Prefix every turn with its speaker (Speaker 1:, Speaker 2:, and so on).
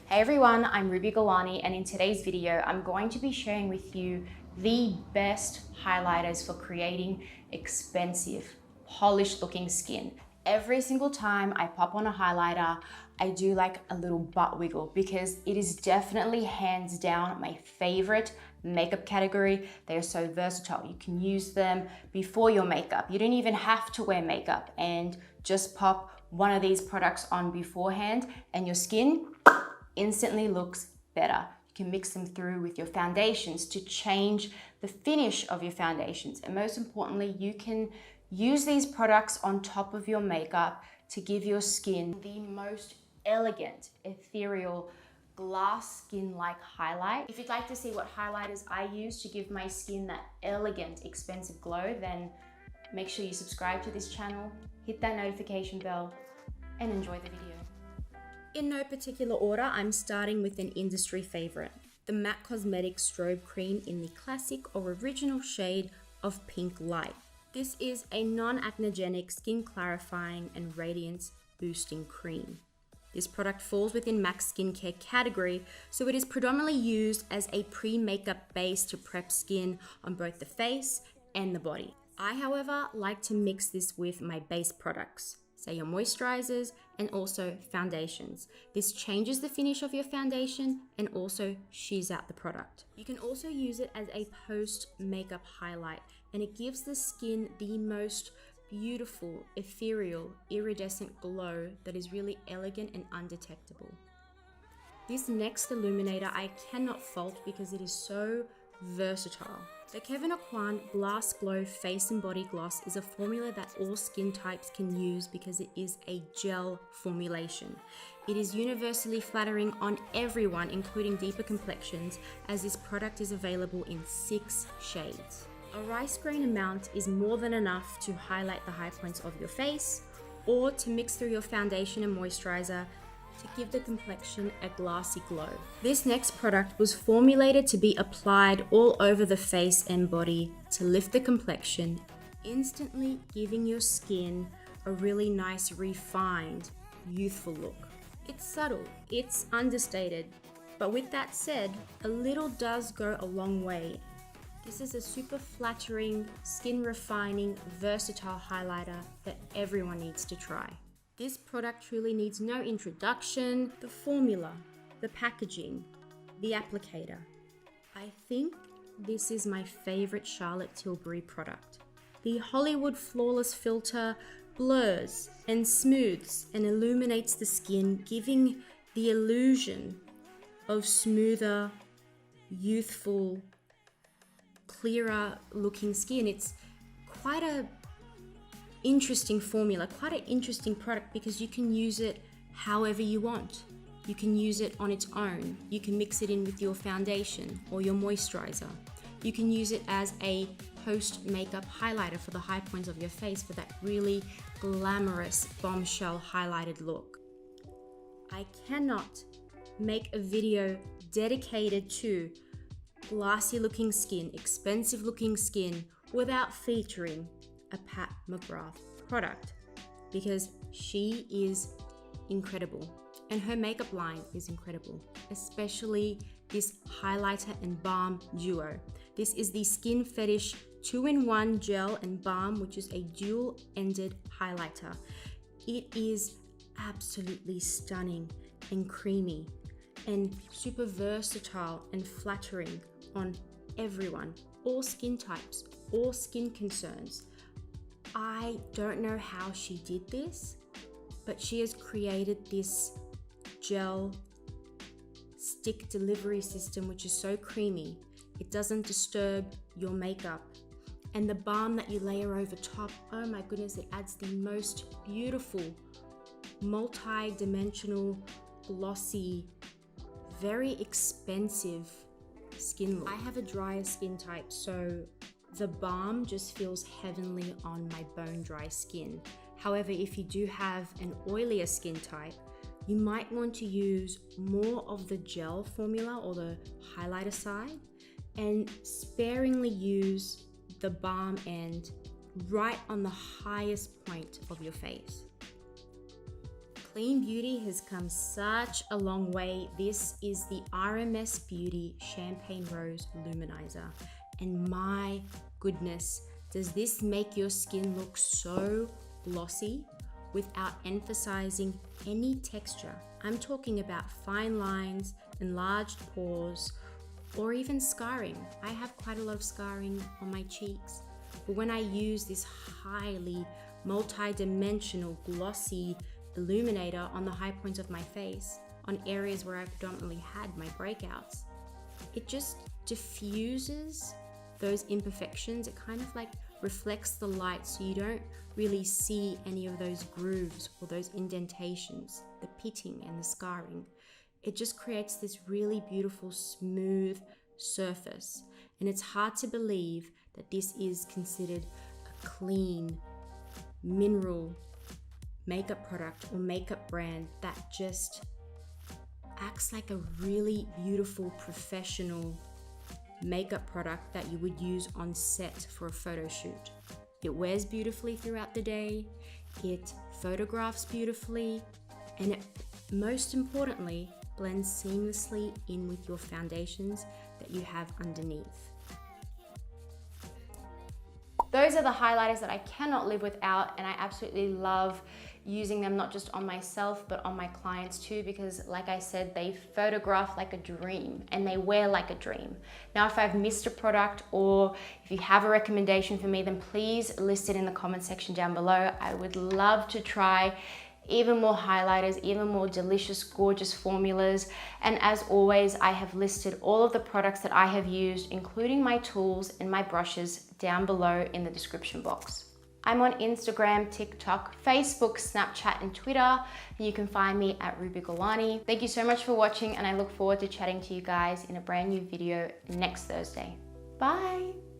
Speaker 1: Hey everyone, I'm Golani, and in today's video, I'm going to be sharing with you the best highlighters for creating expensive, polished looking skin. Every single time I pop on a highlighter, I do like a little butt wiggle because it is definitely hands down my favorite makeup category. They are so versatile. You can use them before your makeup. You don't even have to wear makeup and just pop one of these products on beforehand and your skin instantly looks better. You can mix them through with your foundations to change the finish of your foundations. And most importantly, you can use these products on top of your makeup to give your skin the most elegant, ethereal, glass skin-like highlight. If you'd like to see what highlighters I use to give my skin that elegant, expensive glow, then make sure you subscribe to this channel, hit that notification bell, and enjoy the video. In no particular order, I'm starting with an industry favorite, the MAC Cosmetics Strobe Cream in the classic or original shade of Pink Light. This is a non-acnogenic, skin clarifying and radiance boosting cream. This product falls within MAC's skincare category, so it is predominantly used as a pre-makeup base to prep skin on both the face and the body. I, however, like to mix this with my base products, say your moisturizers and also foundations. This changes the finish of your foundation and also shears out the product. You can also use it as a post makeup highlight, and it gives the skin the most beautiful, ethereal, iridescent glow that is really elegant and undetectable. This next illuminator I cannot fault because it is so versatile. The Kevyn Aucoin Glass Glow Face and Body Gloss is a formula that all skin types can use because it is a gel formulation. It is universally flattering on everyone, including deeper complexions, as this product is available in 6 shades. A rice grain amount is more than enough to highlight the high points of your face or to mix through your foundation and moisturizer to give the complexion a glassy glow. This next product was formulated to be applied all over the face and body to lift the complexion, instantly giving your skin a really nice, refined, youthful look. It's subtle, it's understated, but with that said, a little does go a long way. This is a super flattering, skin refining, versatile highlighter that everyone needs to try. This product truly needs no introduction. The formula, the packaging, the applicator. I think this is my favorite Charlotte Tilbury product. The Hollywood Flawless Filter blurs and smooths and illuminates the skin, giving the illusion of smoother, youthful, clearer looking skin. It's quite a interesting formula, quite an interesting product because you can use it however you want. You can use it on its own. You can mix it in with your foundation or your moisturizer. You can use it as a post makeup highlighter for the high points of your face for that really glamorous bombshell highlighted look. I cannot make a video dedicated to glassy looking skin, expensive looking skin without featuring a Pat McGrath product because she is incredible and her makeup line is incredible, especially this highlighter and balm duo. This is the Skin Fetish 2-in-1 gel and balm, which is a dual-ended highlighter. It is absolutely stunning and creamy and super versatile and flattering on everyone, all skin types, all skin concerns. I don't know how she did this, but she has created this gel stick delivery system which is so creamy. It doesn't disturb your makeup. And the balm that you layer over top, oh my goodness, it adds the most beautiful, multi-dimensional, glossy, very expensive skin look. I have a drier skin type, so the balm just feels heavenly on my bone dry skin. However, if you do have an oilier skin type, you might want to use more of the gel formula or the highlighter side and sparingly use the balm end right on the highest point of your face. Clean beauty has come such a long way. This is the RMS Beauty Champagne Rose Luminizer. And my goodness, does this make your skin look so glossy without emphasizing any texture? I'm talking about fine lines, enlarged pores, or even scarring. I have quite a lot of scarring on my cheeks, but when I use this highly multi-dimensional glossy illuminator on the high points of my face, on areas where I predominantly had my breakouts, it just diffuses those imperfections. It kind of like reflects the light, so you don't really see any of those grooves or those indentations, the pitting and the scarring. It just creates this really beautiful, smooth surface. And it's hard to believe that this is considered a clean, mineral makeup product or makeup brand that just acts like a really beautiful, professional makeup product that you would use on set for a photo shoot. It wears beautifully throughout the day, it photographs beautifully, and it, most importantly, blends seamlessly in with your foundations that you have underneath. Those are the highlighters that I cannot live without, and I absolutely love using them not just on myself but on my clients too, because like I said, they photograph like a dream and they wear like a dream. Now, if I've missed a product or if you have a recommendation for me, then please list it in the comment section down below. I would love to try even more highlighters, even more delicious, gorgeous formulas. And as always, I have listed all of the products that I have used, including my tools and my brushes, down below in the description box. I'm on Instagram, TikTok, Facebook, Snapchat, and Twitter. You can find me at Golani. Thank you so much for watching, and I look forward to chatting to you guys in a brand new video next Thursday. Bye.